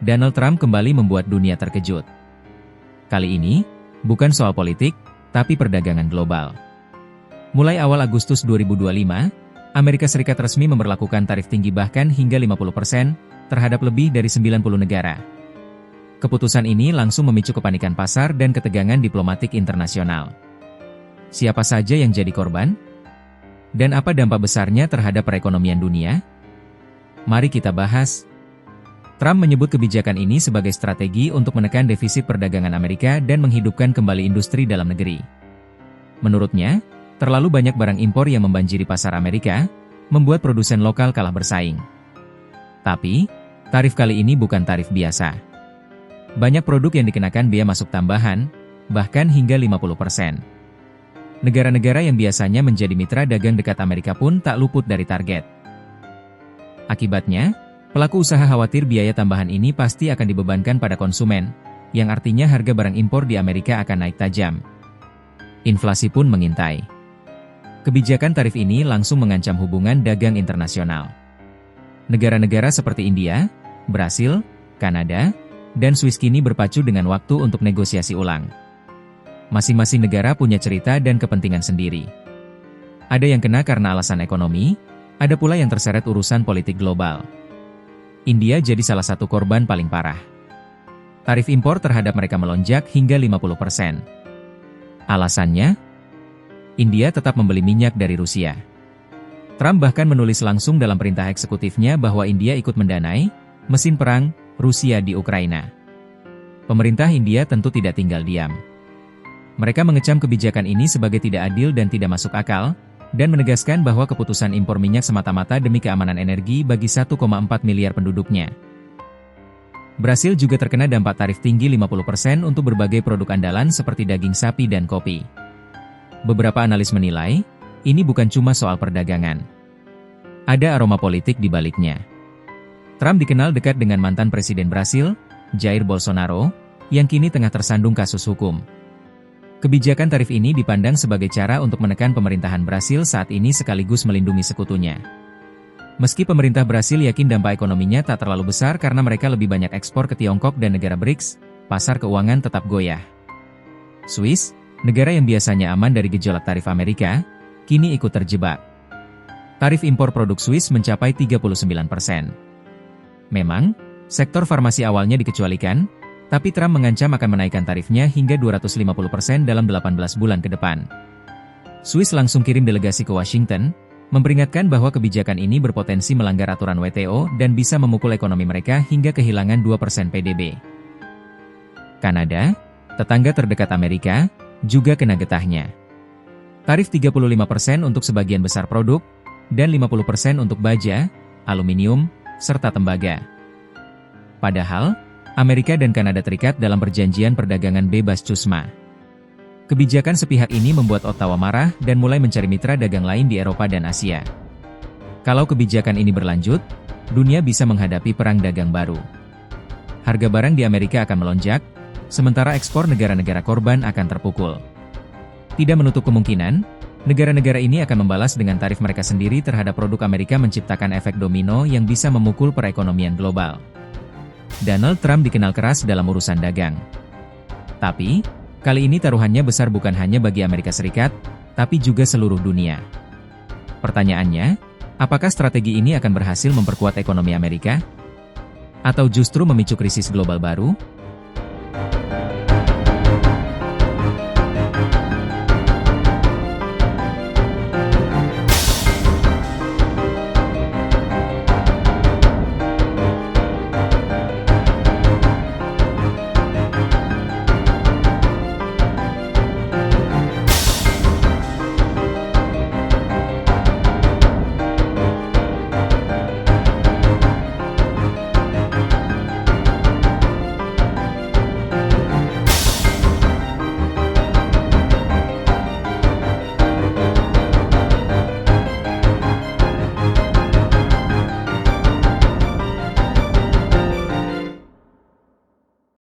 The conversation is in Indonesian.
Donald Trump kembali membuat dunia terkejut. Kali ini, bukan soal politik, tapi perdagangan global. Mulai awal Agustus 2025, Amerika Serikat resmi memberlakukan tarif tinggi bahkan hingga 50% terhadap lebih dari 90 negara. Keputusan ini langsung memicu kepanikan pasar dan ketegangan diplomatik internasional. Siapa saja yang jadi korban? Dan apa dampak besarnya terhadap perekonomian dunia? Mari kita bahas. Trump menyebut kebijakan ini sebagai strategi untuk menekan defisit perdagangan Amerika dan menghidupkan kembali industri dalam negeri. Menurutnya, terlalu banyak barang impor yang membanjiri pasar Amerika, membuat produsen lokal kalah bersaing. Tapi, tarif kali ini bukan tarif biasa. Banyak produk yang dikenakan bea masuk tambahan, bahkan hingga 50%. Negara-negara yang biasanya menjadi mitra dagang dekat Amerika pun tak luput dari target. Akibatnya, pelaku usaha khawatir biaya tambahan ini pasti akan dibebankan pada konsumen, yang artinya harga barang impor di Amerika akan naik tajam. Inflasi pun mengintai. Kebijakan tarif ini langsung mengancam hubungan dagang internasional. Negara-negara seperti India, Brasil, Kanada, dan Swiss kini berpacu dengan waktu untuk negosiasi ulang. Masing-masing negara punya cerita dan kepentingan sendiri. Ada yang kena karena alasan ekonomi, ada pula yang terseret urusan politik global. India jadi salah satu korban paling parah. Tarif impor terhadap mereka melonjak hingga 50%. Alasannya? India tetap membeli minyak dari Rusia. Trump bahkan menulis langsung dalam perintah eksekutifnya bahwa India ikut mendanai mesin perang Rusia di Ukraina. Pemerintah India tentu tidak tinggal diam. Mereka mengecam kebijakan ini sebagai tidak adil dan tidak masuk akal, dan menegaskan bahwa keputusan impor minyak semata-mata demi keamanan energi bagi 1,4 miliar penduduknya. Brasil juga terkena dampak tarif tinggi 50% untuk berbagai produk andalan seperti daging sapi dan kopi. Beberapa analis menilai, ini bukan cuma soal perdagangan. Ada aroma politik di baliknya. Trump dikenal dekat dengan mantan Presiden Brasil, Jair Bolsonaro, yang kini tengah tersandung kasus hukum. Kebijakan tarif ini dipandang sebagai cara untuk menekan pemerintahan Brasil saat ini sekaligus melindungi sekutunya. Meski pemerintah Brasil yakin dampak ekonominya tak terlalu besar karena mereka lebih banyak ekspor ke Tiongkok dan negara BRICS, pasar keuangan tetap goyah. Swiss, negara yang biasanya aman dari gejolak tarif Amerika, kini ikut terjebak. Tarif impor produk Swiss mencapai 39%. Memang, sektor farmasi awalnya dikecualikan, tapi Trump mengancam akan menaikkan tarifnya hingga 250% dalam 18 bulan ke depan. Swiss langsung kirim delegasi ke Washington, memperingatkan bahwa kebijakan ini berpotensi melanggar aturan WTO dan bisa memukul ekonomi mereka hingga kehilangan 2% PDB. Kanada, tetangga terdekat Amerika, juga kena getahnya. Tarif 35% untuk sebagian besar produk, dan 50% untuk baja, aluminium, serta tembaga. Padahal, Amerika dan Kanada terikat dalam perjanjian perdagangan bebas CUSMA. Kebijakan sepihak ini membuat Ottawa marah dan mulai mencari mitra dagang lain di Eropa dan Asia. Kalau kebijakan ini berlanjut, dunia bisa menghadapi perang dagang baru. Harga barang di Amerika akan melonjak, sementara ekspor negara-negara korban akan terpukul. Tidak menutup kemungkinan, negara-negara ini akan membalas dengan tarif mereka sendiri terhadap produk Amerika menciptakan efek domino yang bisa memukul perekonomian global. Donald Trump dikenal keras dalam urusan dagang. Tapi, kali ini taruhannya besar bukan hanya bagi Amerika Serikat, tapi juga seluruh dunia. Pertanyaannya, apakah strategi ini akan berhasil memperkuat ekonomi Amerika? Atau justru memicu krisis global baru?